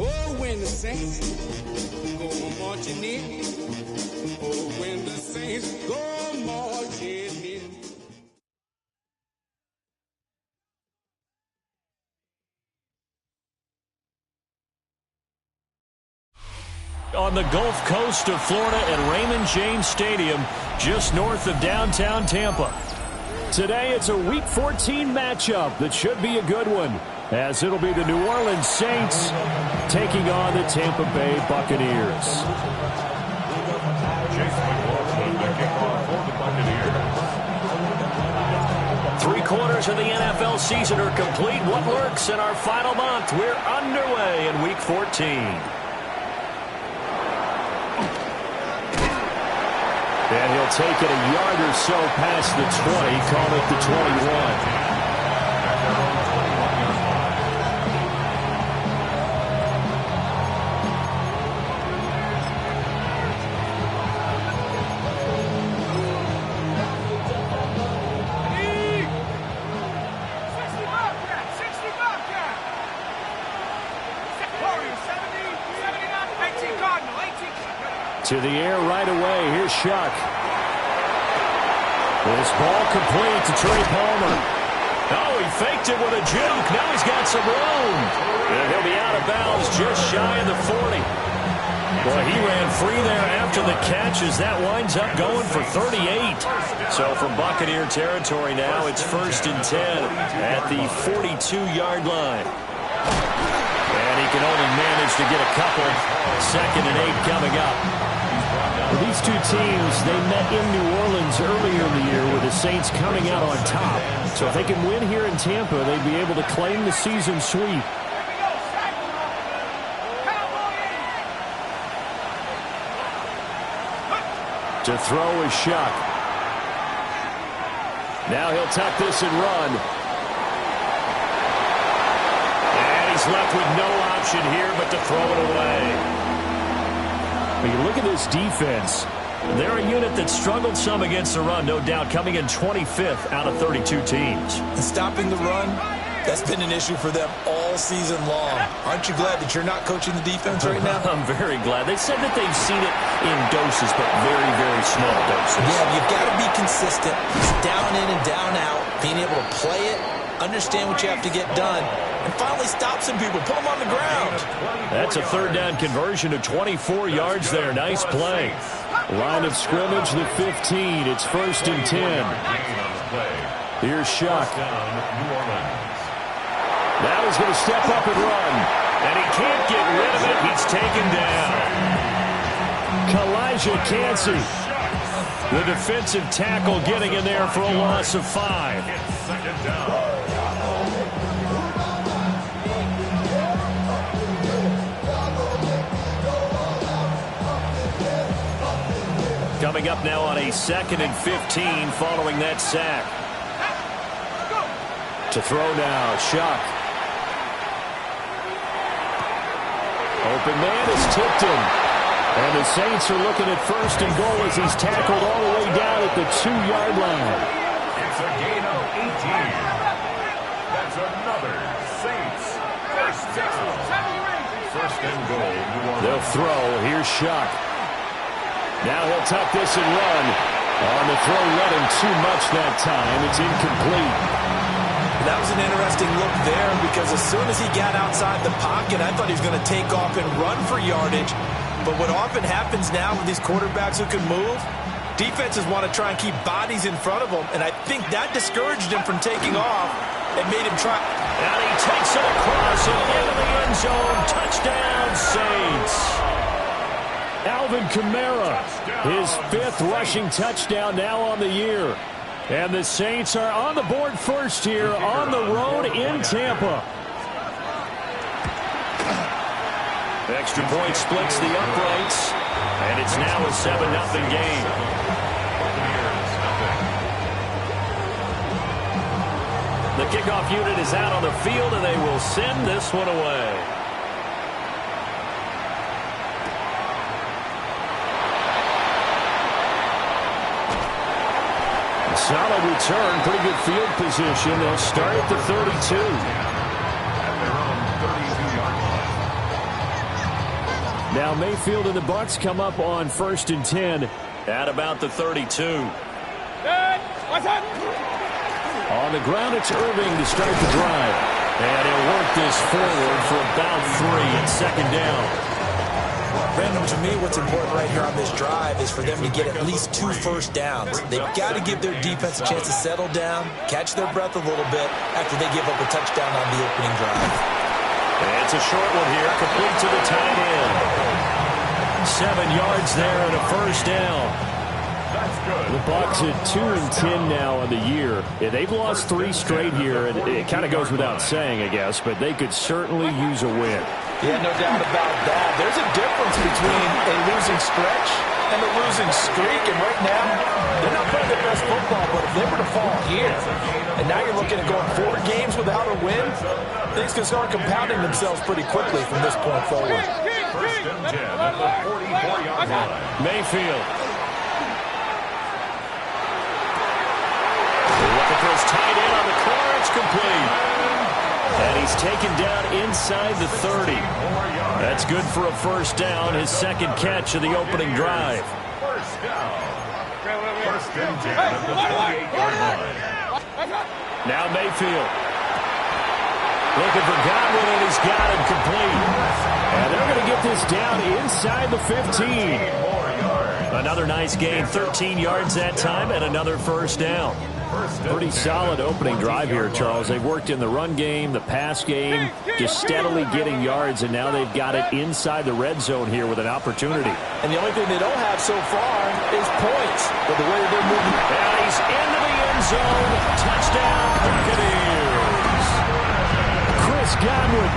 Oh, when the saints go marching in. Oh, when the saints go marching in. On the Gulf Coast of Florida at Raymond James Stadium, just north of downtown Tampa. Today, it's a Week 14 matchup that should be a good one, as it'll be the New Orleans Saints taking on the Tampa Bay Buccaneers. Three-quarters of the NFL season are complete. What works in our final month? We're underway in Week 14. And he'll take it a yard or so past the 20, call it the 21. To the air right away. Here's Shuck. This ball complete to Trey Palmer. Oh, he faked it with a juke. Now he's got some room. And he'll be out of bounds just shy of the 40. Boy, he ran free there after the catch as that winds up going for 38. So from Buccaneer territory now, it's 1st and 10 at the 42-yard line. And he can only manage to get a couple. 2nd and 8 coming up. Well, these two teams, they met in New Orleans earlier in the year with the Saints coming out on top. So if they can win here in Tampa, they'd be able to claim the season sweep. To throw is Shuck. Now he'll tuck this and run. And he's left with no option here but to throw it away. When you look at this defense, they're a unit that struggled some against the run, no doubt, coming in 25th out of 32 teams. And stopping the run, that's been an issue for them all season long. Aren't you glad that you're not coaching the defense right now? I'm very glad. They said that they've seen it in doses, but very, very small doses. Yeah, you've got to be consistent. It's down in and down out, being able to play it, understand what you have to get done, and finally stop some people, put them on the ground. That's a 3rd down conversion of 24 yards there. Nice play. Line of scrimmage, the 15. It's 1st and 10. Here's Shuck. Now he's going to step up and run. And he can't get rid of it. He's taken down. Kalijah Kancey, the defensive tackle, getting in there for a loss of 5. Coming up now on a 2nd and 15 following that sack. To throw now, Shuck. Open man is tipped him. And the Saints are looking at 1st and goal as he's tackled all the way down at the 2-yard line. It's a gain of 18. That's another Saints first down. 1st and goal. They'll throw. Here's Shuck. Now he'll tuck this and run. On the throw, let him too much that time. It's incomplete. That was an interesting look there because as soon as he got outside the pocket, I thought he was going to take off and run for yardage. But what often happens now with these quarterbacks who can move, defenses want to try and keep bodies in front of them, and I think that discouraged him from taking off and made him try. And he takes it across and into the end zone. Touchdown, Saints. Alvin Kamara, his 5th rushing touchdown now on the year. And the Saints are on the board first here on the road in Tampa. Extra point splits the uprights, and it's now a 7-0 game. The kickoff unit is out on the field, and they will send this one away. Solid return, pretty good field position. They'll start at the 32. Now Mayfield and the Bucs come up on 1st and 10 at about the 32. On the ground, it's Irving to start the drive. And he'll work this forward for about 3 at 2nd down. Brandon, to me, what's important right here on this drive is for them to get at least 2 first downs. They've got to give their defense a chance to settle down, catch their breath a little bit after they give up a touchdown on the opening drive. And it's a short one here, complete to the tight end. 7 yards there and a first down. The Bucs at 2 and 10 now on the year. Yeah, they've lost 3 straight here, and it kind of goes without saying, I guess, but they could certainly use a win. Yeah, no doubt about that. There's a difference between a losing stretch and a losing streak, and right now, they're not playing their best football, but if they were to fall here, and now you're looking at going 4 games without a win, things can start compounding themselves pretty quickly from this point forward. 1st and 10 at the 44-yard line. Mayfield. Looking for his tight end on the corner. It's complete. And he's taken down inside the 30. That's good for a first down, his 2nd catch of the opening drive. First down. 1st and 10 at the 48-yard line. Now Mayfield. Looking for Godwin, and he's got him complete. And they're going to get this down inside the 15. Another nice gain, 13 yards that time, and another first down. Pretty solid opening drive here, Charles. They've worked in the run game, the pass game, just steadily getting yards, and now they've got it inside the red zone here with an opportunity. And the only thing they don't have so far is points. But the way they're moving. And he's into the end zone. Touchdown, Buccaneers. Chris Godwin,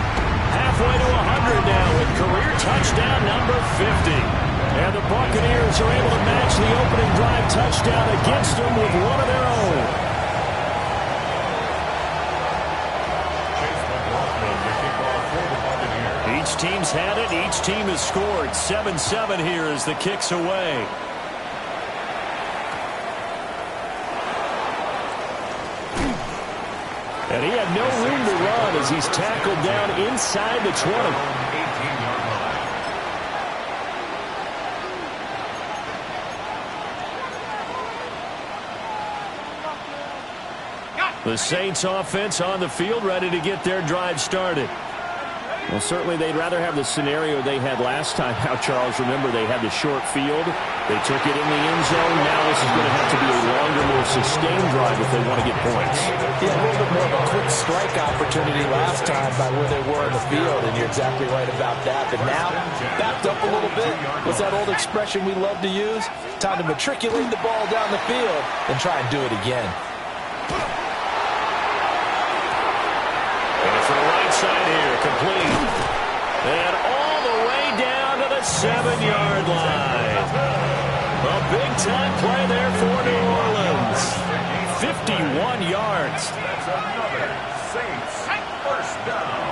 halfway to 100 now with career touchdown number 50. And the Buccaneers are able to match the opening drive touchdown against them with one of their own. Each team's had it. Each team has scored. 7-7 here as the kick's away. And he had no room to run as he's tackled down inside the 20. The Saints offense on the field, ready to get their drive started. Well, certainly they'd rather have the scenario they had last time. Now, Charles, remember they had the short field. They took it in the end zone. Now this is going to have to be a longer, more sustained drive if they want to get points. Yeah, a little bit more of a quick strike opportunity last time by where they were in the field, and you're exactly right about that. But now, backed up a little bit. What's that old expression we love to use? Time to matriculate the ball down the field and try and do it again. For the right side here, complete. And all the way down to the 7-yard line. A big-time play there for New Orleans. 51 yards. That's another Saints first down.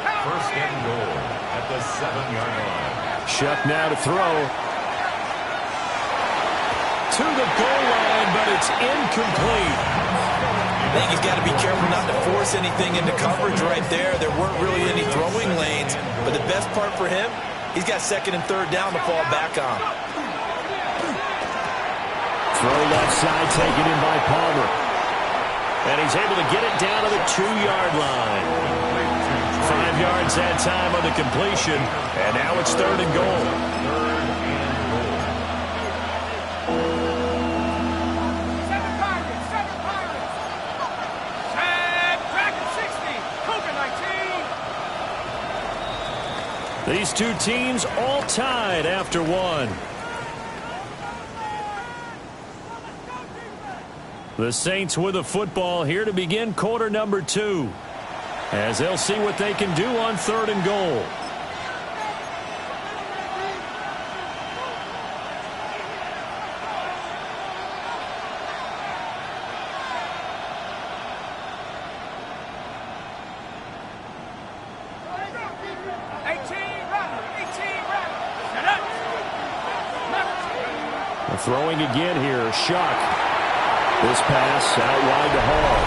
1st and goal at the 7-yard line. Shuck now to throw. To the goal line, but it's incomplete. I think he's got to be careful not to force anything into coverage right there. There weren't really any throwing lanes, but the best part for him, he's got 2nd and 3rd down to fall back on. Throw left side, taken in by Palmer. And he's able to get it down to the 2-yard line. 5 yards that time on the completion, and now it's 3rd and goal. These two teams all tied after one. The Saints with the football here to begin quarter number 2. As they'll see what they can do on 3rd and goal. Throwing again here, Shuck. This pass out wide to Hall.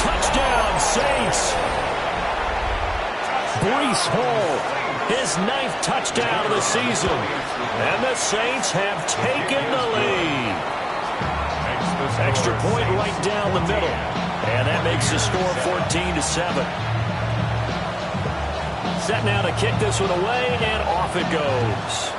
Touchdown, Saints! Breece Hall, his 9th touchdown of the season. And the Saints have taken the lead. Extra point right down the middle. And that makes the score 14-7. Set now to kick this one away, and off it goes.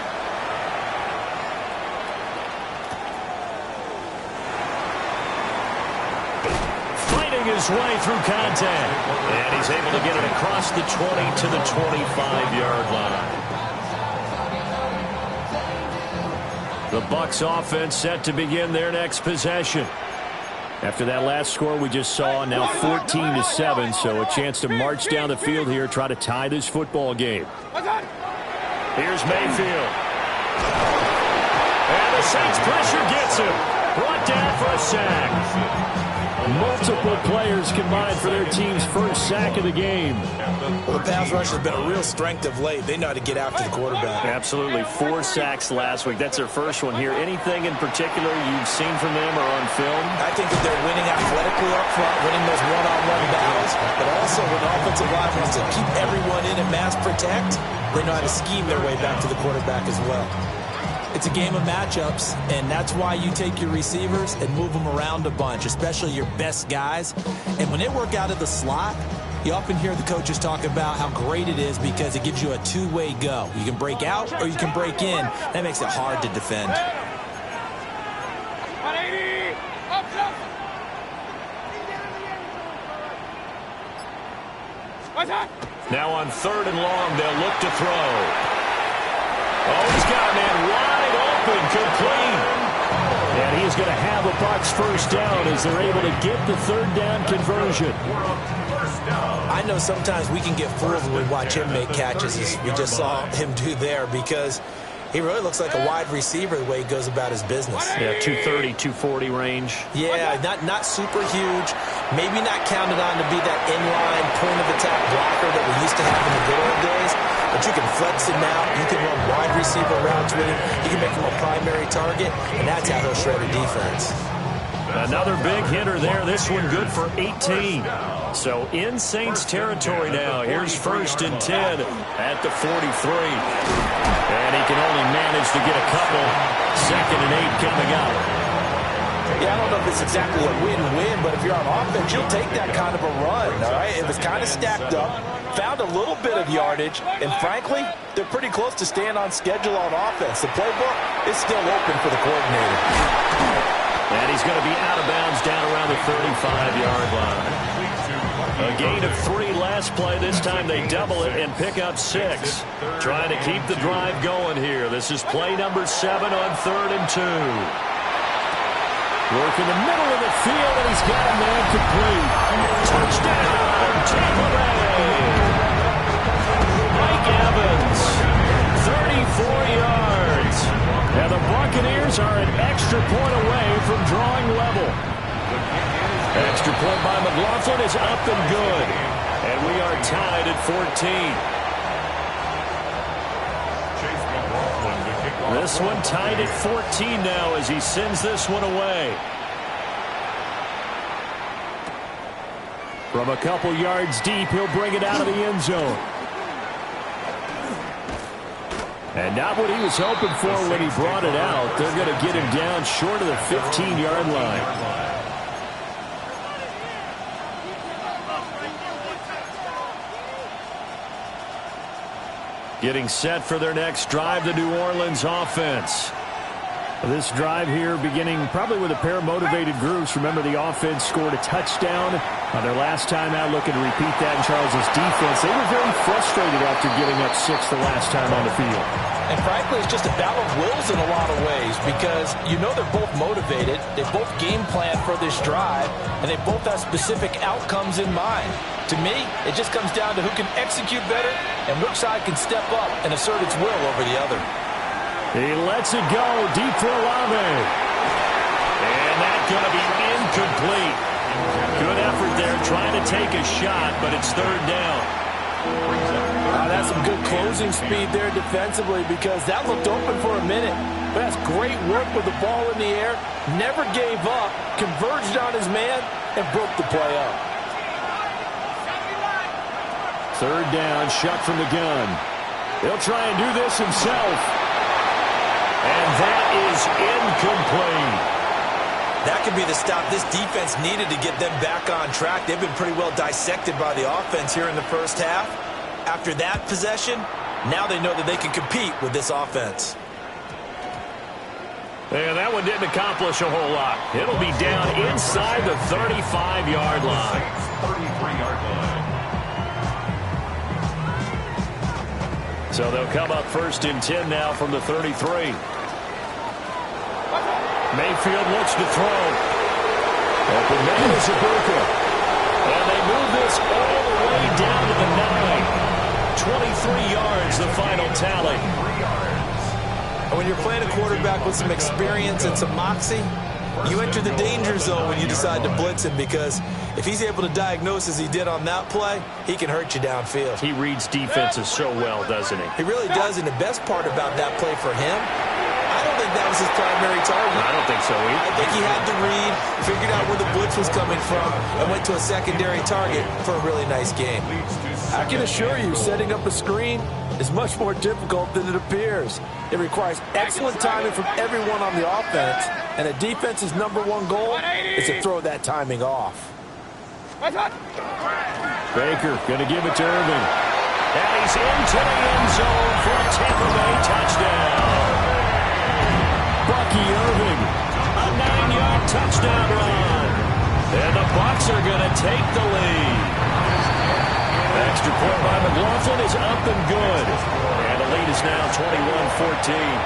His way through contact, and he's able to get it across the 20 to the 25-yard line. The Bucs offense set to begin their next possession. After that last score we just saw, now 14-7, so a chance to march down the field here, try to tie this football game. Here's Mayfield. And the Saints pressure gets him. Brought down for a sack. Multiple players combined for their team's first sack of the game. Well, the pass rush has been a real strength of late. They know how to get after the quarterback. Absolutely. 4 sacks last week. That's their first one here. Anything in particular you've seen from them or on film? I think that they're winning athletically up front, winning those one-on-one battles, but also with offensive linemen to keep everyone in and mass protect, they know how to scheme their way back to the quarterback as well. It's a game of matchups, and that's why you take your receivers and move them around a bunch, especially your best guys. And when they work out of the slot, you often hear the coaches talk about how great it is because it gives you a two-way go. You can break out or you can break in. That makes it hard to defend. Now on 3rd and long, they'll look to throw. Oh, he's got a man wide open, complete. And he's going to have a Bucs first down as they're able to get the 3rd down conversion. I know sometimes we can get fooled when we watch him make catches, as we just saw him do there, because he really looks like a wide receiver the way he goes about his business. Yeah, 230, 240 range. Yeah, not super huge. Maybe not counted on to be that inline point-of-attack blocker that we used to have in the good old days. But you can flex him out. You can run wide receiver routes with him. You can make him a primary target, and that's how he'll shred a defense. Another big hitter there. This one good for 18. So in Saints territory now. Here's 1st and 10 at the 43. And he can only manage to get a couple. 2nd and 8 coming up. Yeah, I don't know if it's exactly a win-win, but if you're on offense, you'll take that kind of a run, all right? It was kind of stacked up, found a little bit of yardage, and frankly, they're pretty close to staying on schedule on offense. The playbook is still open for the coordinator. And he's going to be out of bounds down around the 35-yard line. A gain of 3 last play. This time they double it and pick up 6. Trying to keep the drive going here. This is play number 7 on 3rd and 2. Work in the middle of the field, and he's got a man complete. Touchdown, Tampa Bay. Mike Evans, 34 yards. And the Buccaneers are an extra point away from drawing level. Extra point by McLaughlin is up and good. And we are tied at 14. This one tied at 14 now as he sends this one away. From a couple yards deep, he'll bring it out of the end zone. And not what he was hoping for when he brought it out. They're going to get him down short of the 15-yard line. Getting set for their next drive, the New Orleans offense. This drive here beginning probably with a pair of motivated groups. Remember, the offense scored a touchdown on their last time out, looking to repeat that in Charles' defense. They were very frustrated after giving up 6 the last time on the field. And frankly, it's just a battle of wills in a lot of ways because you know they're both motivated. They both game plan for this drive, and they both have specific outcomes in mind. To me, it just comes down to who can execute better and which side can step up and assert its will over the other. He lets it go deep for Olave. And that's going to be incomplete. Good effort there trying to take a shot, but it's 3rd down. That's some good closing speed there defensively because that looked open for a minute. But that's great work with the ball in the air. Never gave up, converged on his man, and broke the play up. Third down, shot from the gun. He'll try and do this himself. And that is incomplete. That could be the stop this defense needed to get them back on track. They've been pretty well dissected by the offense here in the first half. After that possession, now they know that they can compete with this offense. And that one didn't accomplish a whole lot. It'll be down inside the 35-yard line. 33-yard line. So they'll come up 1st and 10 now from the 33. Mayfield looks to throw. Open man is Ibuka. And they move this all the way down to the 9. 23 yards, the final tally. And when you're playing a quarterback with some experience and some moxie, you enter the danger zone when you decide to blitz him because if he's able to diagnose as he did on that play, he can hurt you downfield. He reads defenses so well, doesn't he? He really does, and the best part about that play for him, I don't think that was his primary target. I don't think so either. I think he had to read, figured out where the blitz was coming from, and went to a secondary target for a really nice game. I can assure you, setting up a screen is much more difficult than it appears. It requires excellent timing from everyone on the offense, and a defense's #1 goal is to throw that timing off. Baker going to give it to Irving. And he's into the end zone for a Tampa Bay touchdown. Bucky Irving, a 9-yard touchdown run. And the Bucs are going to take the lead. Extra point by McLaughlin is up and good. And the lead is now 21-14.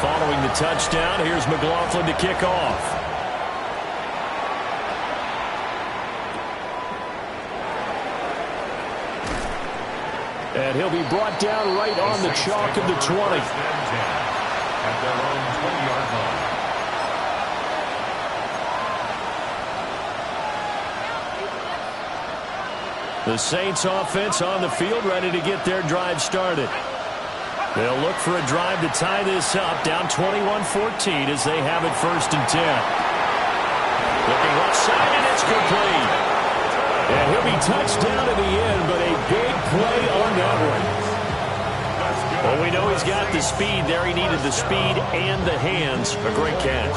Following the touchdown, here's McLaughlin to kick off. And he'll be brought down right on the chalk of the 20. At their own 20-yard line. The Saints offense on the field, ready to get their drive started. They'll look for a drive to tie this up, down 21-14 as they have it 1st and 10. Looking left side, and it's complete. And he'll be touched down at the end, but a big play on that one. Well, we know he's got the speed there. He needed the speed and the hands. A great catch.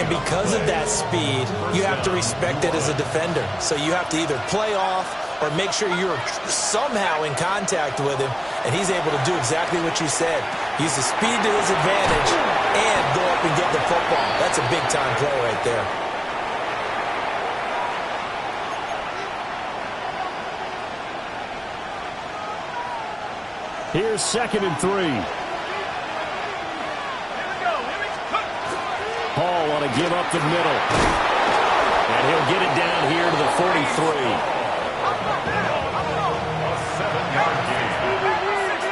And because of that speed, you have to respect it as a defender. So you have to either play off or make sure you're somehow in contact with him, and he's able to do exactly what you said. Use the speed to his advantage and go up and get the football. That's a big-time play right there. Here's 2nd and 3. Hall want to give up the middle. And he'll get it down here to the 43. A 7-yard gain.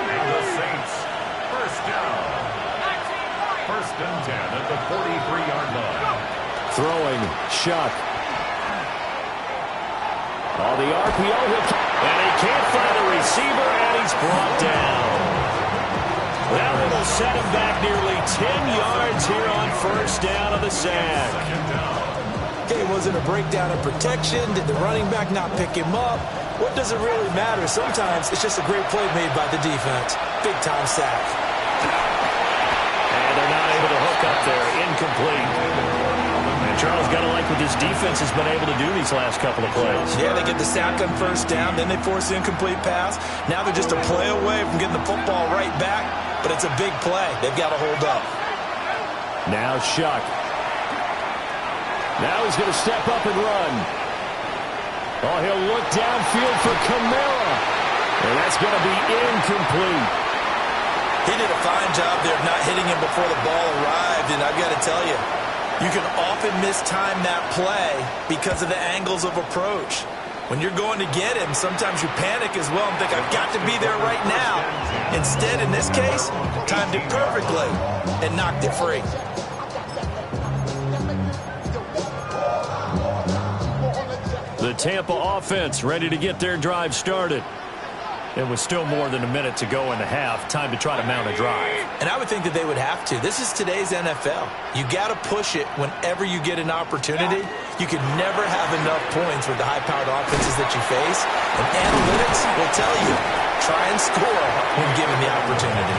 And the Saints, 1st down. 1st and 10 at the 43-yard line. Throwing, Shuck. On the RPO, and he can't find a receiver, and he's brought down. That will set him back nearly 10 yards here on 1st down of the sack. Okay, was it a breakdown in protection? Did the running back not pick him up? What does it really matter? Sometimes it's just a great play made by the defense. Big-time sack. And they're not able to hook up there. Incomplete. And Charles got to like what this defense has been able to do these last couple of plays. Yeah, they get the sack on 1st down, then they force the incomplete pass. Now they're just a play away from getting the football right back, but it's a big play. They've got to hold up. Now Shuck. Now he's going to step up and run. Oh, he'll look downfield for Kamara. And that's going to be incomplete. He did a fine job there of not hitting him before the ball arrived, and I've got to tell you, you can often mistime that play because of the angles of approach. When you're going to get him, sometimes you panic as well and think, I've got to be there right now. Instead, in this case, timed it perfectly and knocked it free. The Tampa offense ready to get their drive started. And with still more than a minute to go in the half, time to try to mount a drive. And I would think that they would have to. This is today's NFL. You got to push it whenever you get an opportunity. You can never have enough points with the high-powered offenses that you face. And analytics will tell you, try and score when given the opportunity.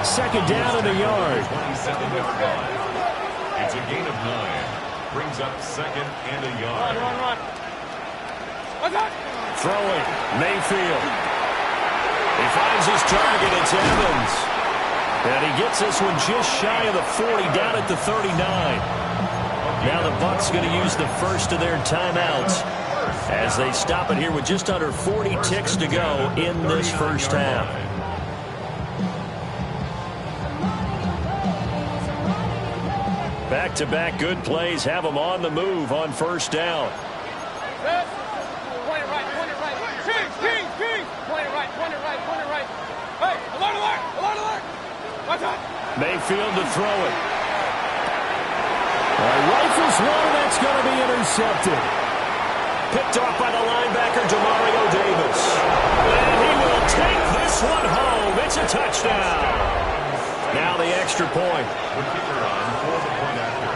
Second down and a yard. 27 with 5. It's a gain of 9. Brings up second and a yard. Run. Throwing, Mayfield. He finds his target, it's Evans. And he gets this one just shy of the 40, down at the 39. Now the Bucs going to use the first of their timeouts as they stop it here with just under 40 ticks to go in this first half. Back-to-back good plays have them on the move on first down. Mayfield to throw it. Rifles one, that's going to be intercepted. Picked off by the linebacker, Demario Davis. And he will take this one home. It's a touchdown. Now the extra point. The kicker on for the point after.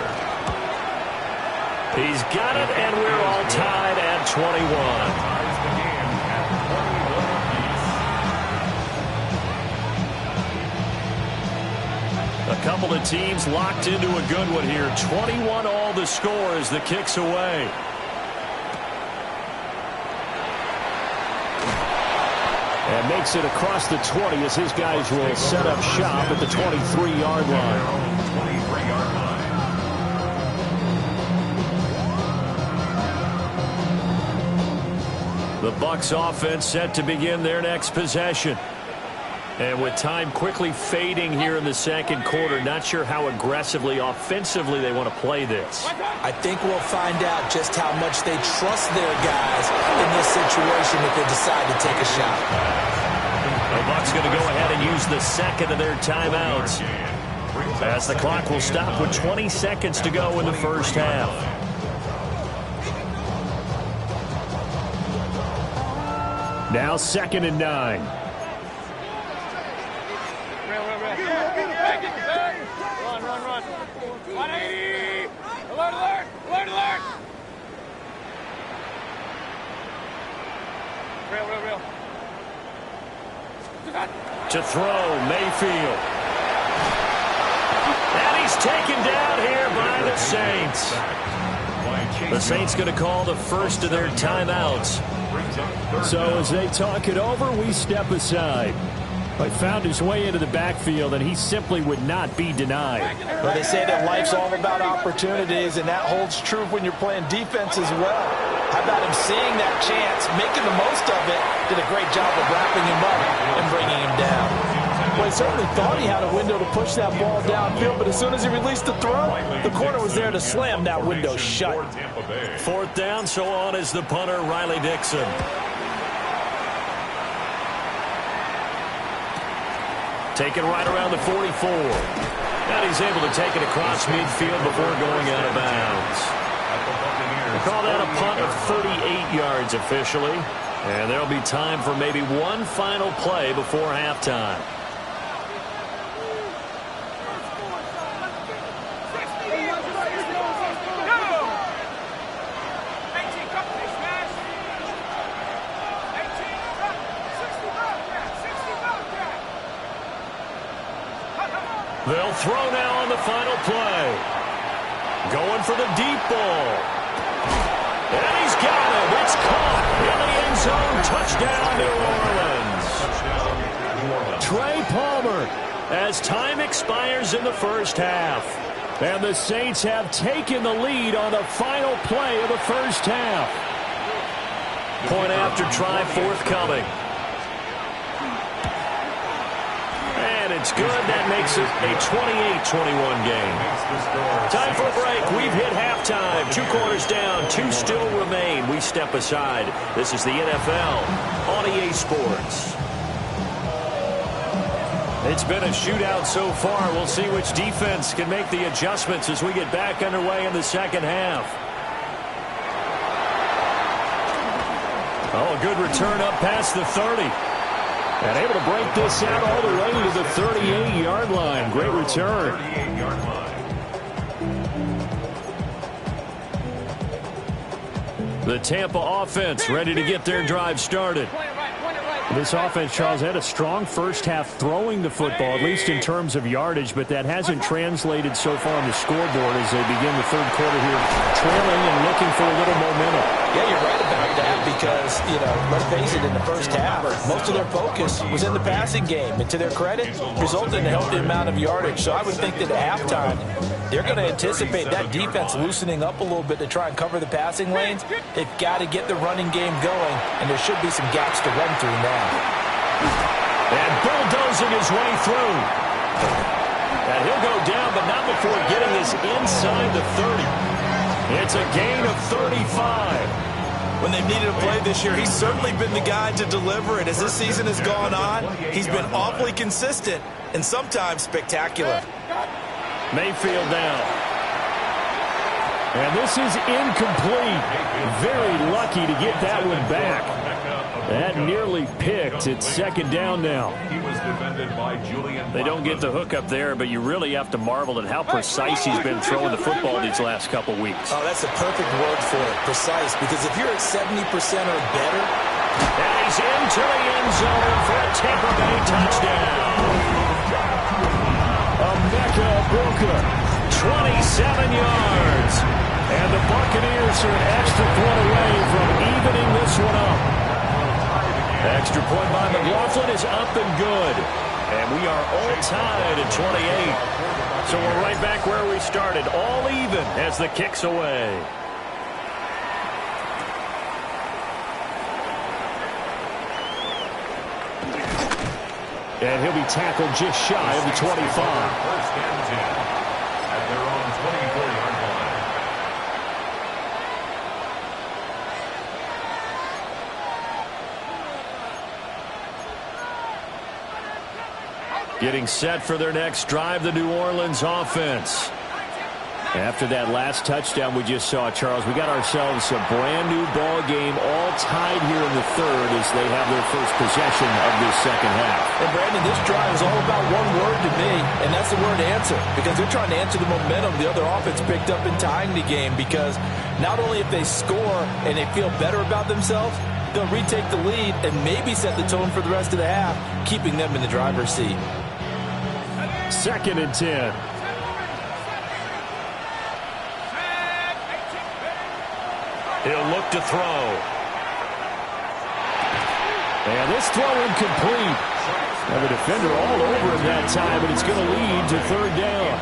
He's got it, and we're all tied at 21. Ties the game at 21 apiece. A couple of teams locked into a good one here. 21 all the score as the kick's away. And makes it across the 20 as his guys will set up shop at the 23-yard line. 23-yard line. The Bucs offense set to begin their next possession. And with time quickly fading here in the second quarter, not sure how aggressively, offensively they want to play this. I think we'll find out just how much they trust their guys in this situation if they decide to take a shot. The Bucs going to go ahead and use the second of their timeouts as the clock will stop with 20 seconds to go in the first half. Now 2nd and 9. Run. 180. Alert. Real. To throw, Mayfield. And he's taken down here by the Saints. The Saints going to call the first of their timeouts. So as they talk it over, we step aside. But found his way into the backfield, and he simply would not be denied. Well, they say that life's all about opportunities, and that holds true when you're playing defense as well. How about him seeing that chance, making the most of it, did a great job of wrapping him up and bringing him down. Well, he certainly thought he had a window to push that ball downfield, but as soon as he released the throw, the corner was there to slam that window shut. 4th down, so on is the punter, Riley Dixon. Taken right around the 44. And he's able to take it across midfield before going out of bounds. We'll call that a punt of 38 yards officially. And there'll be time for maybe one final play before halftime. They'll throw now on the final play. Going for the deep ball. And he's got it. It's caught in the end zone. Touchdown, New Orleans. Trey Palmer as time expires in the first half. And the Saints have taken the lead on the final play of the first half. Point after try forthcoming. And it's good. That makes it a 28-21 game. Time for a break. We've hit halftime. 2 quarters down. 2 still remain. We step aside. This is the NFL on EA Sports. It's been a shootout so far. We'll see which defense can make the adjustments as we get back underway in the second half. Oh, a good return up past the 30. And able to break this out all the way to the 38-yard line. Great return. 38-yard line. The Tampa offense ready to get their drive started. This offense, Charles, had a strong first half throwing the football, at least in terms of yardage, but that hasn't translated so far on the scoreboard as they begin the third quarter here, trailing and looking for a little momentum. Yeah, you're right about that because, let's face it, in the first half, most of their focus was in the passing game. And to their credit, resulted in a healthy amount of yardage. So I would think that at halftime, they're going to anticipate that defense loosening up a little bit to try and cover the passing lanes. They've got to get the running game going, and there should be some gaps to run through now. And bulldozing his way through. And he'll go down, but not before getting this inside the 30. It's a gain of 35. When they've needed a play this year, he's certainly been the guy to deliver it. As this season has gone on, he's been awfully consistent and sometimes spectacular. Mayfield down. And this is incomplete. Very lucky to get that one back. That nearly picked. It's second down now. He was defended by Julian. They don't get the hook up there, but you really have to marvel at how precise he's been throwing the football these last couple weeks. Oh, that's a perfect word for it, precise, because if you're at 70% or better. And he's into the end zone for a Tampa Bay touchdown. Emeka Egbuka, 27 yards. And the Buccaneers are an extra point away from evening this one up. Extra point by McLaughlin is up and good. And we are all tied at 28. So we're right back where we started, all even as the kick's away. And he'll be tackled just shy of the 25. First and 10 at their own 24-yard line. Getting set for their next drive, the New Orleans offense. After that last touchdown we just saw, Charles, we got ourselves a brand new ball game, all tied here in the third as they have their first possession of this second half. And Brandon, this drive is all about one word to me, and that's the word answer, because they're trying to answer the momentum the other offense picked up in tying the game, because not only if they score and they feel better about themselves, they'll retake the lead and maybe set the tone for the rest of the half, keeping them in the driver's seat. Second and 10. He'll look to throw. And this throw incomplete. Now the defender all over him that time, but it's going to lead to third down.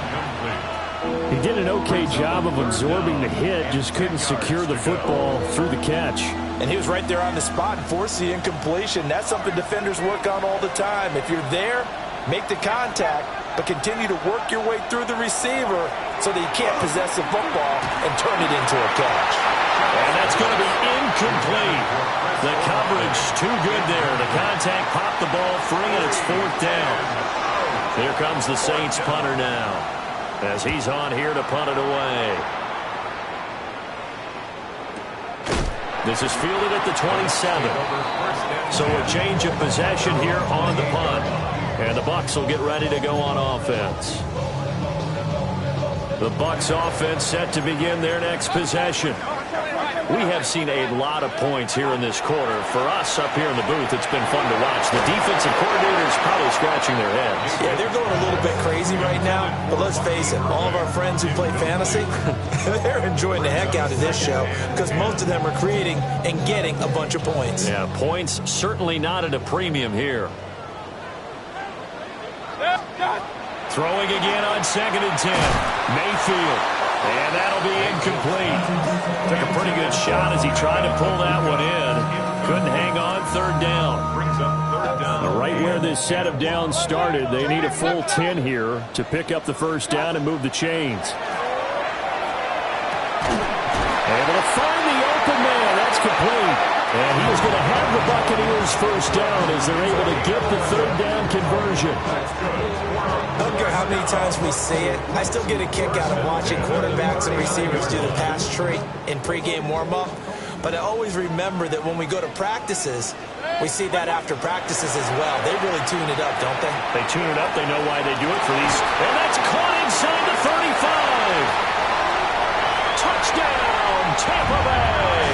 He did an okay job of absorbing the hit, just couldn't secure the football through the catch. And he was right there on the spot and forced the incompletion. That's something defenders work on all the time. If you're there, make the contact, but continue to work your way through the receiver so that you can't possess the football and turn it into a catch. And that's going to be incomplete. The coverage too good there. The contact popped the ball free, and it's fourth down. Here comes the Saints punter now as he's on here to punt it away. This is fielded at the 27. So a change of possession here on the punt. And the Bucs will get ready to go on offense. The Bucs offense set to begin their next possession. We have seen a lot of points here in this quarter. For us up here in the booth, it's been fun to watch. The defensive coordinators probably scratching their heads. Yeah, they're going a little bit crazy right now. But let's face it, all of our friends who play fantasy, they're enjoying the heck out of this show because most of them are creating and getting a bunch of points. Yeah, points certainly not at a premium here. Throwing again on second and 10. Mayfield. And that'll be incomplete. Took a pretty good shot as he tried to pull that one in. Couldn't hang on, third down. Brings up third down. Right where this set of downs started, they need a full 10 here to pick up the first down and move the chains. Able to find the open man. That's complete. And he is going to have the Buccaneers first down as they're able to get the third down conversion. I don't care how many times we say it, I still get a kick out of watching quarterbacks and receivers do the pass tree in pregame warm-up. But I always remember that when we go to practices, we see that after practices as well. They really tune it up, don't they? They tune it up. They know why they do it for these. And that's caught inside the 35. Touchdown, Tampa Bay.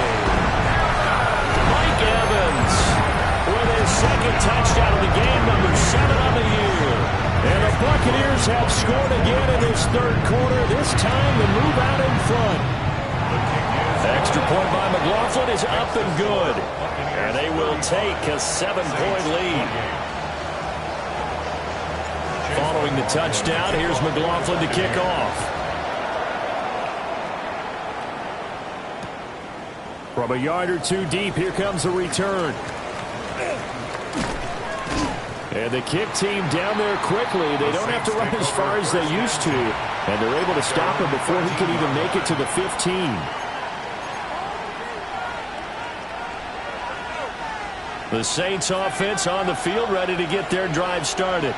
Mike Evans with his second touchdown of the game, number 7 on the year. And the Buccaneers have scored again in this third quarter. This time to move out in front. Extra point by McLaughlin is up and good. And they will take a 7-point lead. Following the touchdown, here's McLaughlin to kick off. From a yard or two deep, here comes a return. And the kick team down there quickly. They don't have to run as far as they used to. And they're able to stop him before he can even make it to the 15. The Saints offense on the field, ready to get their drive started.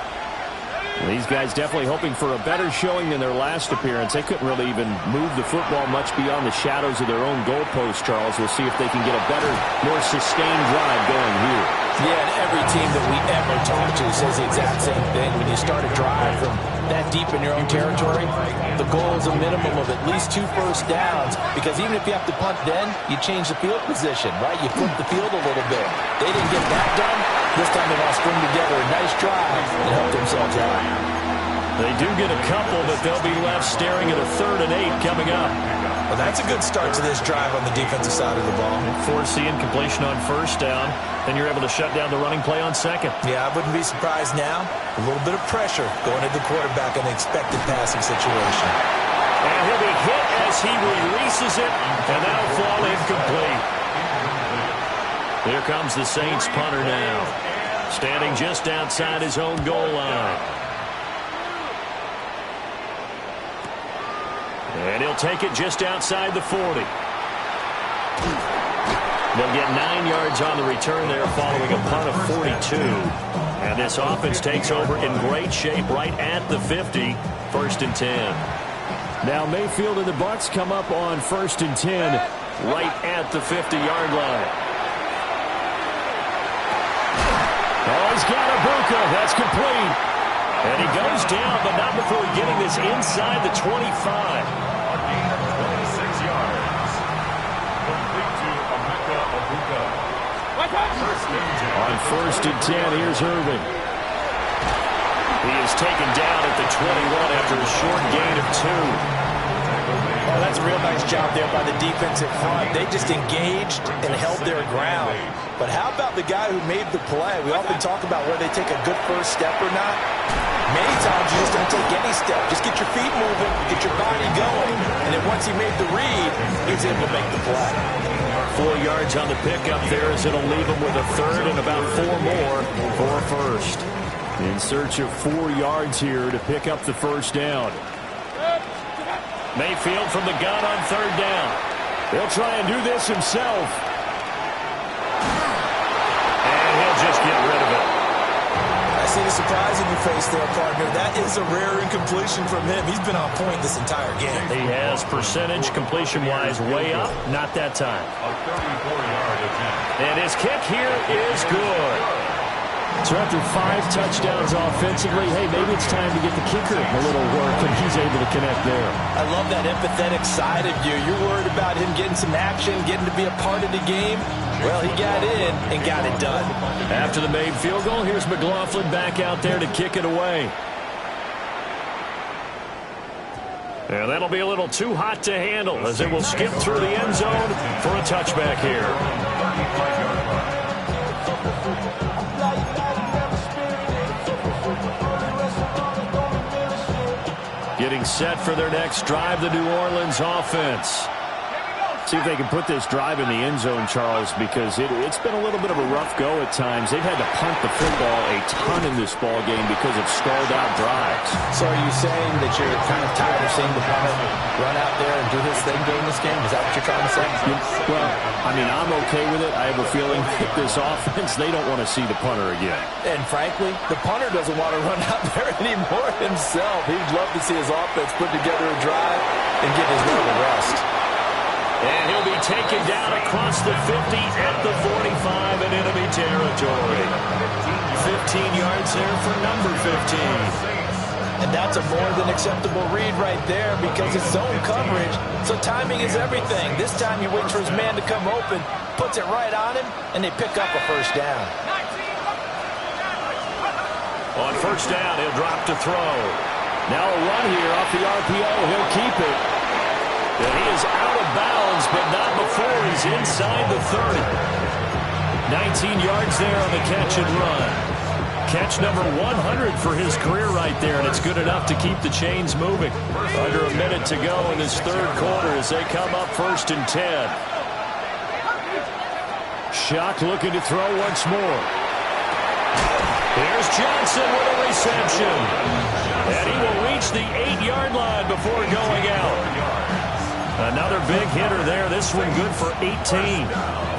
These guys definitely hoping for a better showing than their last appearance. They couldn't really even move the football much beyond the shadows of their own goalpost, Charles. We'll see if they can get a better, more sustained drive going here. Yeah, and every team that we ever talk to says the exact same thing. When you start a drive from that deep in your own territory, the goal is a minimum of at least 2 first downs, because even if you have to punt then, you change the field position, right? You flip the field a little bit. They didn't get that done. This time they want to string together a nice drive and help themselves out. They do get a couple, but they'll be left staring at a 3rd and 8 coming up. Well, that's a good start to this drive on the defensive side of the ball. Forcing completion on first down. Then you're able to shut down the running play on second. Yeah, I wouldn't be surprised now. A little bit of pressure going at the quarterback in an expected passing situation. And he'll be hit as he releases it, and that'll fall incomplete. Here comes the Saints punter now, standing just outside his own goal line. And he'll take it just outside the 40. They'll get 9 yards on the return there following a punt of 42. And this offense takes over in great shape right at the 50, 1st and 10. Now Mayfield and the Bucs come up on 1st and 10 right at the 50-yard line. Oh, he's got Ibuka. That's complete. And he goes down, but not before getting this inside the 25. 26 yards. Complete to Ibuka. On 1st and 10, here's Irvin. He is taken down at the 21 after a short gain of 2. Oh, that's a real nice job there by the defensive front. They just engaged and held their ground. But how about the guy who made the play? We often talk about whether they take a good first step or not. Many times you just don't take any step. Just get your feet moving, get your body going. And then once he made the read, he was able to make the play. 4 yards on the pickup there as it'll leave him with a 3rd and about 4 more for a 1st. In search of 4 yards here to pick up the 1st down. Mayfield from the gun on 3rd down. He'll try and do this himself. And he'll just get rid of it. I see the surprise in your face there, partner. That is a rare incompletion from him. He's been on point this entire game. He has percentage completion-wise way up. Not that time. A 34-yard attempt. And his kick here is good. So after 5 touchdowns offensively, hey, maybe it's time to get the kicker a little work, and he's able to connect there. I love that empathetic side of you. You're worried about him getting some action, getting to be a part of the game. Well, he got in and got it done. After the made field goal, here's McLaughlin back out there to kick it away. And that'll be a little too hot to handle as it will skip through the end zone for a touchback here. Getting set for their next drive, the New Orleans offense. See if they can put this drive in the end zone, Charles, because it's been a little bit of a rough go at times. They've had to punt the football a ton in this ball game because of stalled out drives. So are you saying that you're kind of tired of seeing the punter run out there and do his thing during this game? Is that what you're trying to say? Well, I mean, I'm okay with it. I have a feeling that this offense, they don't want to see the punter again. And frankly, the punter doesn't want to run out there anymore himself. He'd love to see his offense put together a drive and get his little rest. And he'll be taken down across the 50 at the 45 in enemy territory. 15 yards there for number 15. And that's a more than acceptable read right there because it's zone coverage, so timing is everything. This time he waits for his man to come open, puts it right on him, and they pick up a first down. On first down, he'll drop to throw. Now a run here off the RPO. He'll keep it. And he is out of bounds, but not before he's inside the 30. 19 yards there on the catch and run. Catch number 100 for his career right there, and it's good enough to keep the chains moving. Under a minute to go in this third quarter as they come up 1st and 10. Shock looking to throw once more. Here's Johnson with a reception. And he will reach the 8-yard line before going out. Another big hitter there. This one good for 18.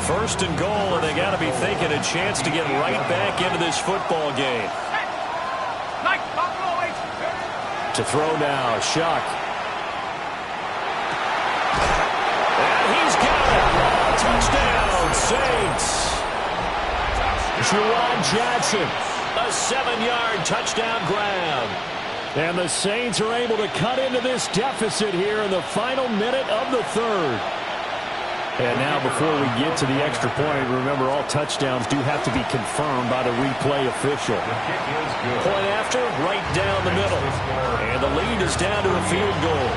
1st and goal, and they got to be thinking a chance to get right back into this football game. To throw now, Shock. And he's got it. Touchdown, Saints. Juwan Johnson, a 7-yard touchdown grab. And the Saints are able to cut into this deficit here in the final minute of the third. And now before we get to the extra point, remember all touchdowns do have to be confirmed by the replay official. Point after, right down the middle. And the lead is down to a field goal.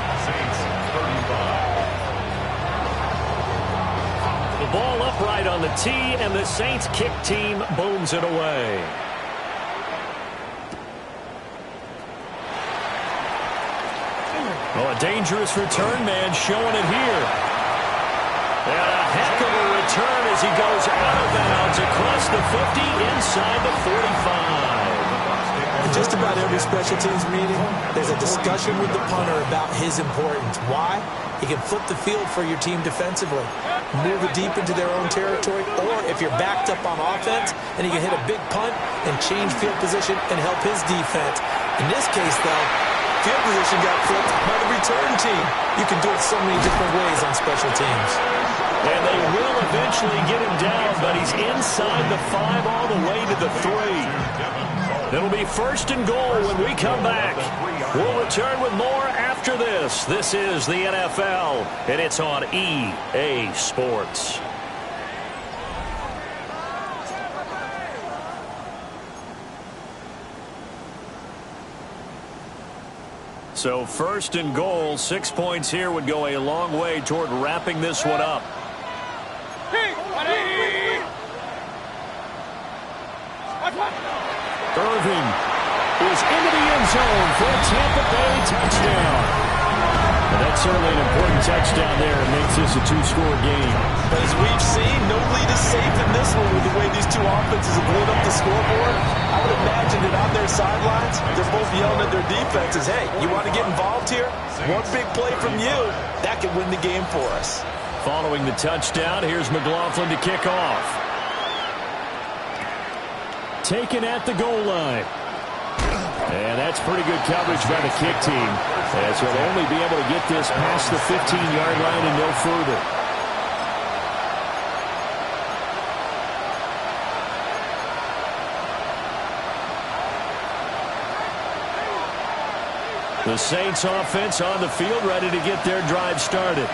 The ball upright on the tee, and the Saints kick team booms it away. Oh, a dangerous return man showing it here. And a heck of a return as he goes out of bounds across the 50 inside the 45. In just about every special teams meeting, there's a discussion with the punter about his importance. Why? He can flip the field for your team defensively, move it deep into their own territory, or if you're backed up on offense, then he can hit a big punt and change field position and help his defense. In this case, though, field position got flipped by the return team. You can do it so many different ways on special teams. And they will eventually get him down, but he's inside the 5 all the way to the 3. It'll be 1st and goal when we come back. We'll return with more after this. This is the NFL, and it's on EA Sports. So 1st and goal, 6 points here would go a long way toward wrapping this one up. Irving is into the end zone for a Tampa Bay touchdown. And that's certainly an important touchdown there. It makes this a 2-score game. But as we've seen, no lead is safe in this one with the way these two offenses have lit up the scoreboard. I would imagine that on their sidelines, they're both yelling at their defenses, hey, you want to get involved here? One big play from you, that could win the game for us. Following the touchdown, here's McLaughlin to kick off. Taken at the goal line. And that's pretty good coverage by the kick team. As he'll only be able to get this past the 15-yard line and no further. The Saints offense on the field ready to get their drive started.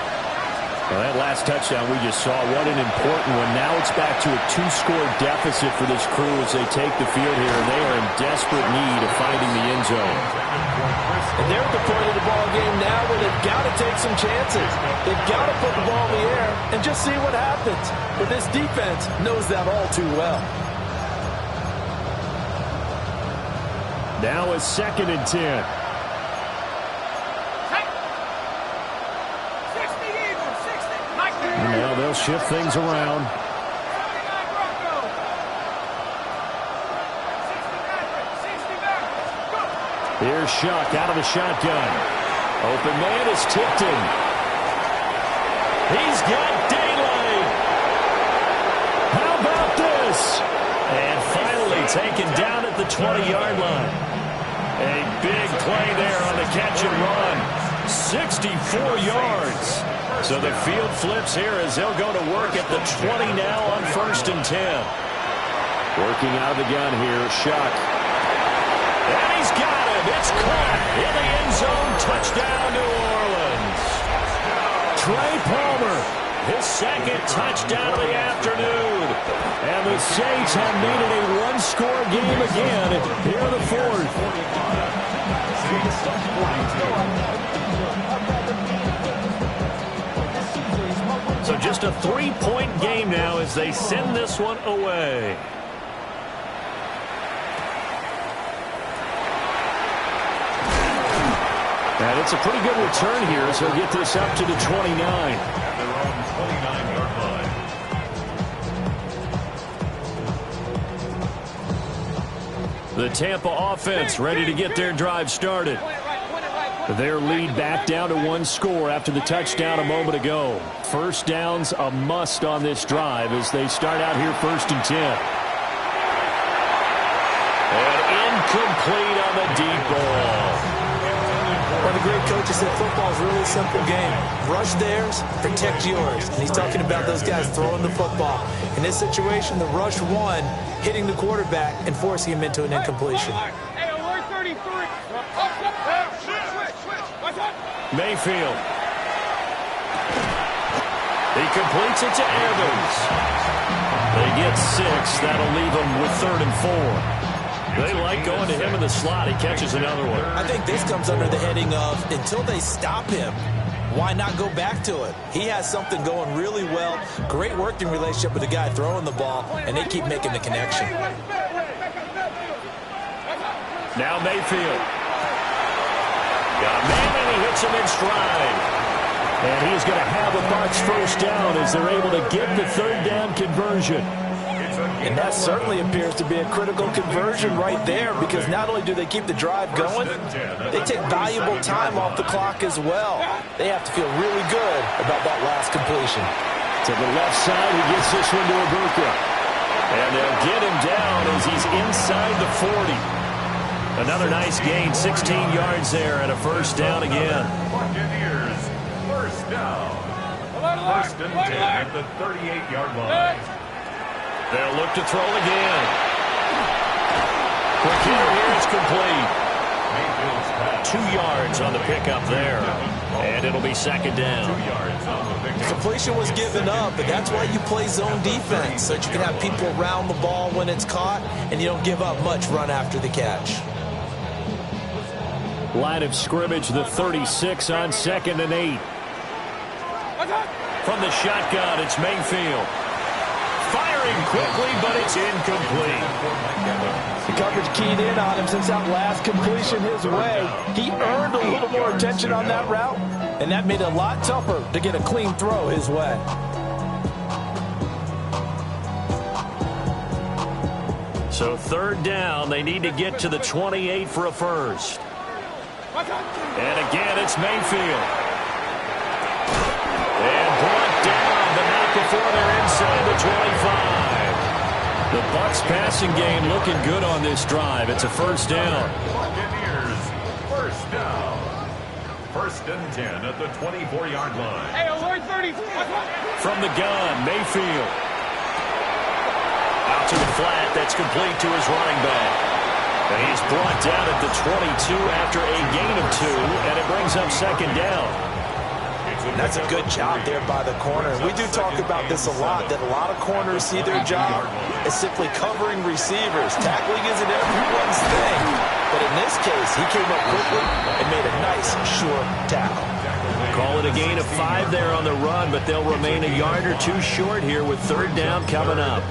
Well, that last touchdown we just saw, what an important one. Now it's back to a 2-score deficit for this crew as they take the field here, and they are in desperate need of finding the end zone. And they're at the point of the ball game now where they've got to take some chances. They've got to put the ball in the air and just see what happens. But this defense knows that all too well. Now it's 2nd and 10. Now they'll shift things around. Here's Shock out of the shotgun. Open man is Tipton. He's got daylight. How about this? And finally taken down at the 20-yard line. A big play there on the catch and run. 64 yards. So the field flips here as they'll go to work at the 20 now on 1st and 10. Working out of the gun here, Shuck. And he's got him. It's caught in the end zone. Touchdown, New Orleans. Trey Palmer, his second touchdown of the afternoon. And the Saints have needed a one-score game again here in the fourth. So just a 3-point game now as they send this one away. And it's a pretty good return here as he'll get this up to the 29. At their own 29-yard line. The Tampa offense ready to get their drive started. Their lead back down to one score after the touchdown a moment ago. First down's a must on this drive as they start out here 1st and 10. And incomplete on the deep ball. One of the great coaches said football is really a simple game. Rush theirs, protect yours. And he's talking about those guys throwing the football. In this situation, the rush one, hitting the quarterback and forcing him into an incompletion. Mayfield. He completes it to Evans. They get 6. That'll leave them with 3rd and 4. They like going to him in the slot. He catches another one. I think this comes under the heading of until they stop him, why not go back to it? He has something going really well. Great working relationship with the guy throwing the ball, and they keep making the connection. Now Mayfield. Got a man, and he hits him in stride. And he's going to have a Bucs first down as they're able to get the 3rd down conversion. And that certainly appears to be a critical conversion right there, because not only do they keep the drive going, they take valuable time off the clock as well. They have to feel really good about that last completion. To the left side, he gets this one to Ibuka. And they'll get him down as he's inside the 40. Another nice gain, 16 yards there, and a first down again. Buccaneers, first down. 1st and 10 at the 38-yard line. They'll look to throw again. Quick hitter here, it's complete. 2 yards on the pickup there. And it'll be 2nd down. 2 yards on the pickup. Completion was given up, but that's why you play zone defense, so that you can have people around the ball when it's caught, and you don't give up much run after the catch. Line of scrimmage, the 36 on 2nd and 8. From the shotgun, it's Mayfield. Firing quickly, but it's incomplete. The coverage keyed in on him since that last completion his way. He earned a little more attention on that route, and that made it a lot tougher to get a clean throw his way. So 3rd down, they need to get to the 28 for a first. And again, it's Mayfield. And brought down, but not before they're inside the 25. The Bucs passing game looking good on this drive. It's a first down. Buccaneers, first down. 1st and 10 at the 24-yard line. Hey, alert 30. From the gun, Mayfield. Out to the flat, that's complete to his running back. And he's brought down at the 22 after a gain of 2, and it brings up 2nd down. That's a good job there by the corner. We do talk about this a lot, that a lot of corners see their job as simply covering receivers. Tackling isn't everyone's thing. But in this case, he came up quickly and made a nice, sure tackle. Call it a gain of 5 there on the run, but they'll remain a yard or 2 short here with 3rd down coming up.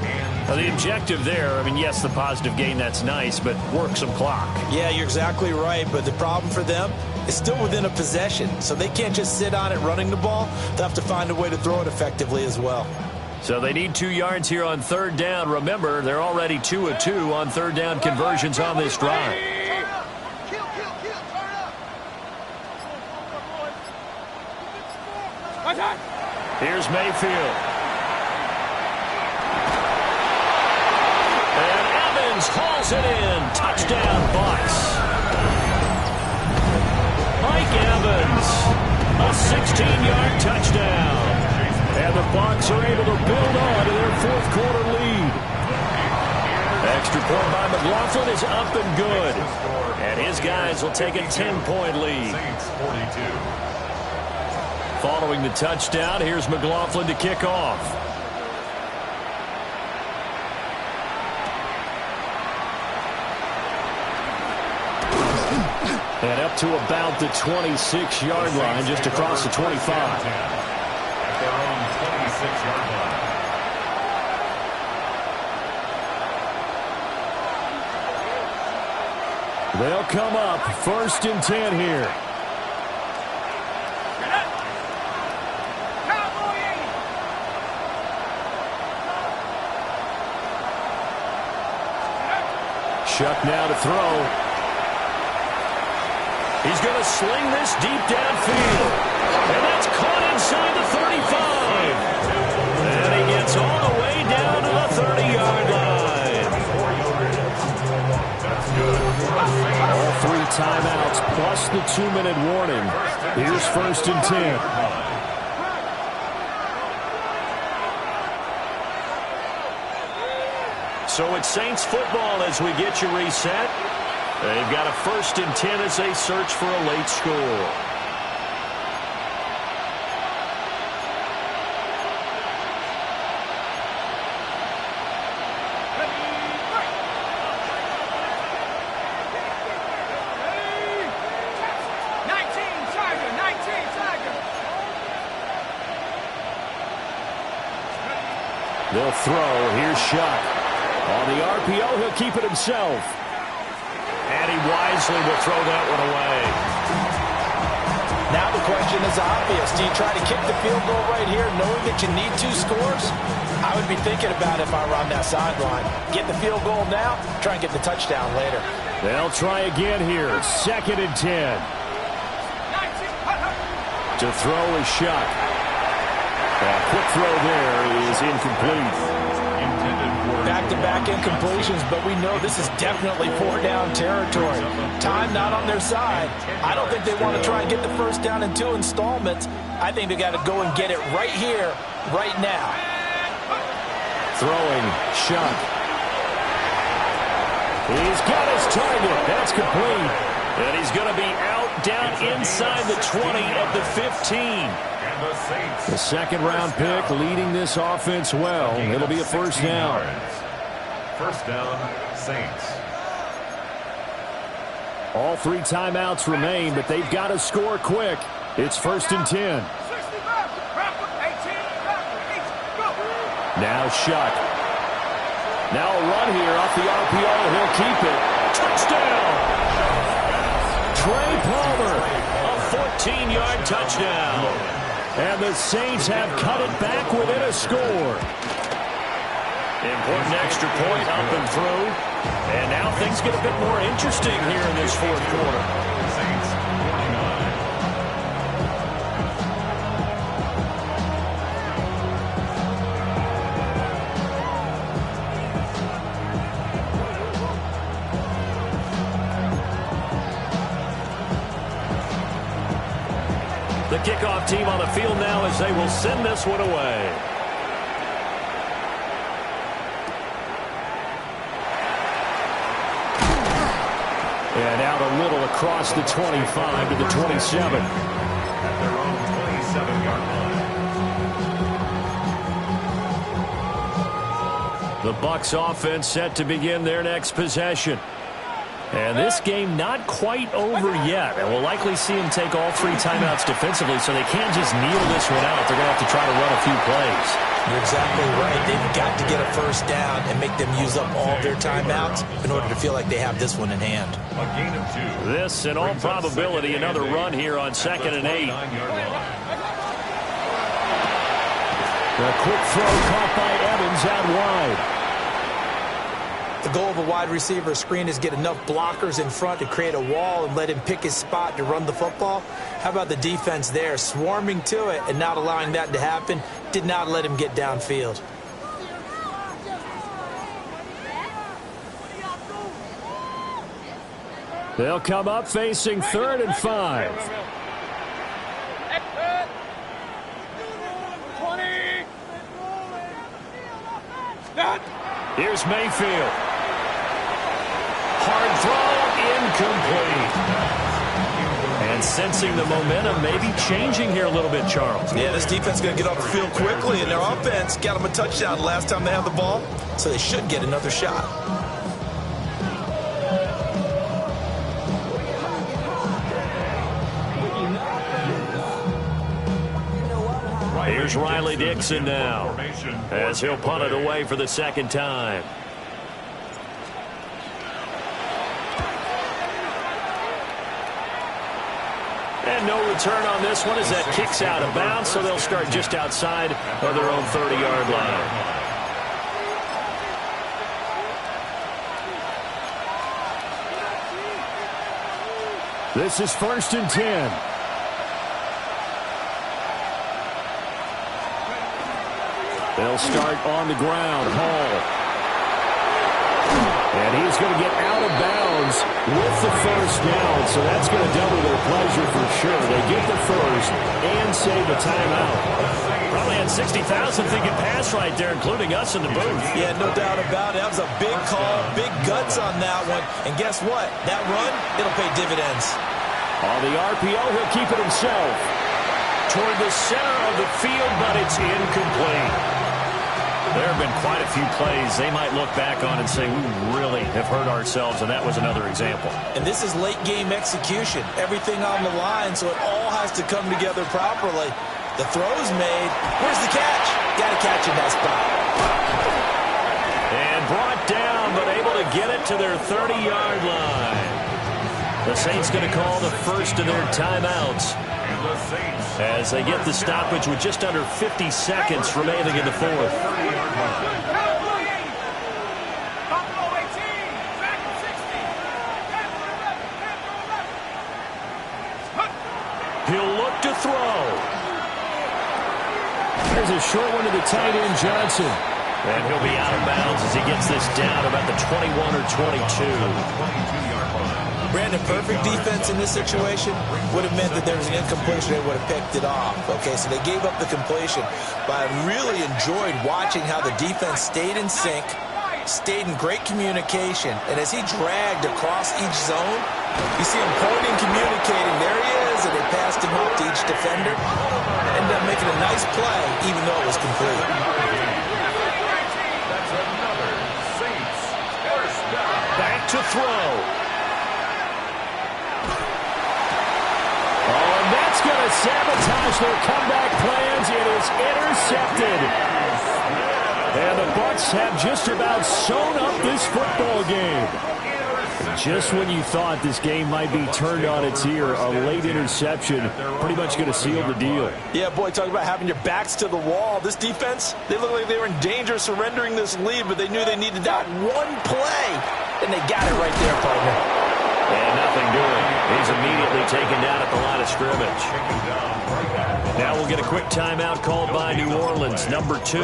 Now, the objective there, I mean, yes, the positive gain, that's nice, but work some clock. Yeah, you're exactly right, but the problem for them is still within a possession, so they can't just sit on it running the ball. They'll have to find a way to throw it effectively as well. So they need 2 yards here on 3rd down. Remember, they're already 2 of 2 on 3rd down conversions on this drive. Here's Mayfield. And Evans hauls it in. Touchdown, Bucs. Mike Evans A 16-yard touchdown. And the Bucs are able to build on to their fourth quarter lead. Extra point by McLaughlin is up and good. And his guys will take a 10-point lead. Following the touchdown, here's McLaughlin to kick off. And up to about the 26-yard line, just across the 25. At their own 26-yard line. They'll come up 1st and 10 here. Shuck now to throw. He's going to sling this deep downfield. And that's caught inside the 35. And he gets all the way down to the 30-yard line. All 3 timeouts plus the 2-minute warning. Here's 1st and 10. So it's Saints football as we get you reset. They've got a 1st and 10 as they search for a late score. They'll throw. Here's Shuck. On the RPO, he'll keep it himself. And he wisely will throw that one away. Now the question is obvious. Do you try to kick the field goal right here knowing that you need 2 scores? I would be thinking about it if I were on that sideline. Get the field goal now, try and get the touchdown later. They'll try again here. 2nd and 10. To throw is Shuck. A quick throw there is incomplete. Back-to-back incompletions, but we know this is definitely 4-down territory. Time not on their side. I don't think they want to try and get the first down in 2 installments. I think they got to go and get it right here, right now. Throwing, Shuck. He's got his target. That's complete. And he's going to be out down inside the 20 at the 15. The 2nd-round pick leading this offense well. It'll be a 1st down. 1st down, Saints. All 3 timeouts remain, but they've got to score quick. It's 1st and 10. Now Shuck. Now a run here off the RPO. He'll keep it. Touchdown! Trey Palmer. A 14-yard touchdown. And the Saints have cut it back within a score. Important extra point up and through. And now things get a bit more interesting here in this 4th quarter. Saints 49. The kickoff team on the field now as they will send this one away. And out a little across the 25 to the 27. At their own 27-yard line. The Bucs offense set to begin their next possession. And this game not quite over yet. And we'll likely see them take all 3 timeouts defensively, so they can't just kneel this one out. They're going to have to try to run a few plays. You're exactly right. They've got to get a 1st down and make them use up all their timeouts in order to feel like they have this one in hand. A gain of 2. This, in all probability, another run here on 2nd and 8. A quick throw caught by Evans out wide. The goal of a wide receiver screen is get enough blockers in front to create a wall and let him pick his spot to run the football. How about the defense there, swarming to it and not allowing that to happen? Did not let him get downfield. They'll come up facing 3rd and 5. Here's Mayfield. Hard throw, incomplete. And sensing the momentum maybe changing here a little bit, Charles. Yeah, this defense is going to get off the field quickly, and their offense got them a touchdown last time they had the ball, so they should get another shot. Here's Riley Dixon now, as he'll punt it away for the second time. And no return on this one as that kicks out of bounds, so they'll start just outside of their own 30-yard line. This is 1st and 10. They'll start on the ground. Hall. And he's going to get out of bounds with the first down, so that's going to double their pleasure for sure. They get the first and save a timeout. Probably had 60,000 thinking pass right there, including us in the booth. Yeah, no doubt about it. That was a big call, big guts on that one. And guess what? That run, it'll pay dividends. On the RPO, he'll keep it himself. Toward the center of the field, but it's incomplete. There have been quite a few plays they might look back on and say, we really have hurt ourselves, and that was another example. And this is late-game execution. Everything on the line, so it all has to come together properly. The throw's made. Where's the catch? Got to catch in that spot. And brought down, but able to get it to their 30-yard line. The Saints going to call the first of their timeouts as they get the stoppage with just under 50 seconds remaining in the fourth. He'll look to throw. There's a short one to the tight end, Johnson. And he'll be out of bounds as he gets this down about the 21 or 22. Brandon, perfect defense in this situation would have meant that there was an incompletion. They would have picked it off. Okay, so they gave up the completion. But I really enjoyed watching how the defense stayed in sync, stayed in great communication. And as he dragged across each zone, you see him pointing, communicating. There he is, and they passed him off to each defender. Ended up making a nice play, even though it was complete. That's another Saints first down. Back to throw. That's going to sabotage their comeback plans. It is intercepted. And the Bucs have just about sewn up this football game. Just when you thought this game might be turned on its ear, a late interception pretty much going to seal the deal. Yeah, boy, talk about having your backs to the wall. This defense, they look like they were in danger of surrendering this lead, but they knew they needed that one play, and they got it right there, partner. And nothing doing. He's immediately taken down at the line of scrimmage. Now we'll get a quick timeout called by New Orleans, number 2.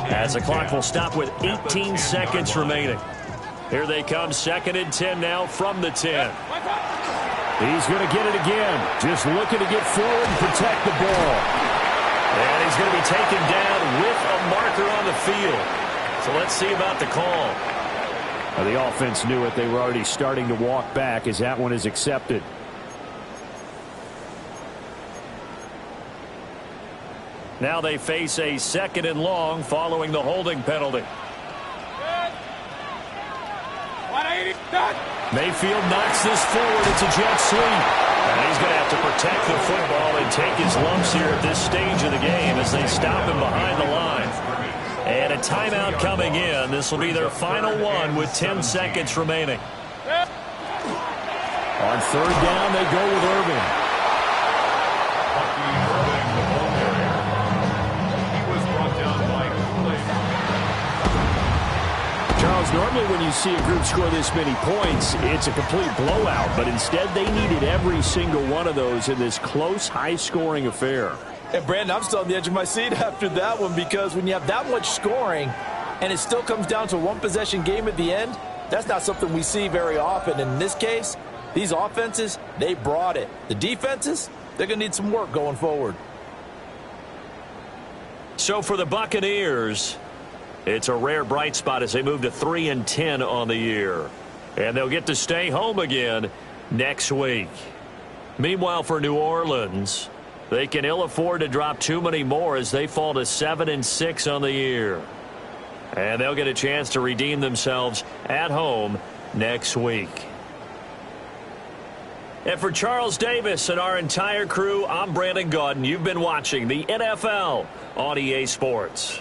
As the clock will stop with 18 seconds remaining. Here they come, 2nd and 10 now from the 10. He's going to get it again. Just looking to get forward and protect the ball. And he's going to be taken down with a marker on the field. So let's see about the call. The offense knew it. They were already starting to walk back as that one is accepted. Now they face a 2nd and long following the holding penalty. Mayfield knocks this forward. It's a jet sweep. And he's going to have to protect the football and take his lumps here at this stage of the game as they stop him behind the line. And a timeout coming in. This will be their final one with 10 seconds remaining. On 3rd down, they go with Irvin. Charles, normally when you see a group score this many points, it's a complete blowout. But instead, they needed every single one of those in this close, high-scoring affair. And, Brandon, I'm still on the edge of my seat after that one because when you have that much scoring and it still comes down to a one-possession game at the end, that's not something we see very often. In this case, these offenses, they brought it. The defenses, they're going to need some work going forward. So for the Buccaneers, It's a rare bright spot as they move to 3-10 on the year. And they'll get to stay home again next week. Meanwhile, for New Orleans, they can ill afford to drop too many more as they fall to 7-6 on the year. And they'll get a chance to redeem themselves at home next week. And for Charles Davis and our entire crew, I'm Brandon Gaudin. You've been watching the NFL on EA Sports.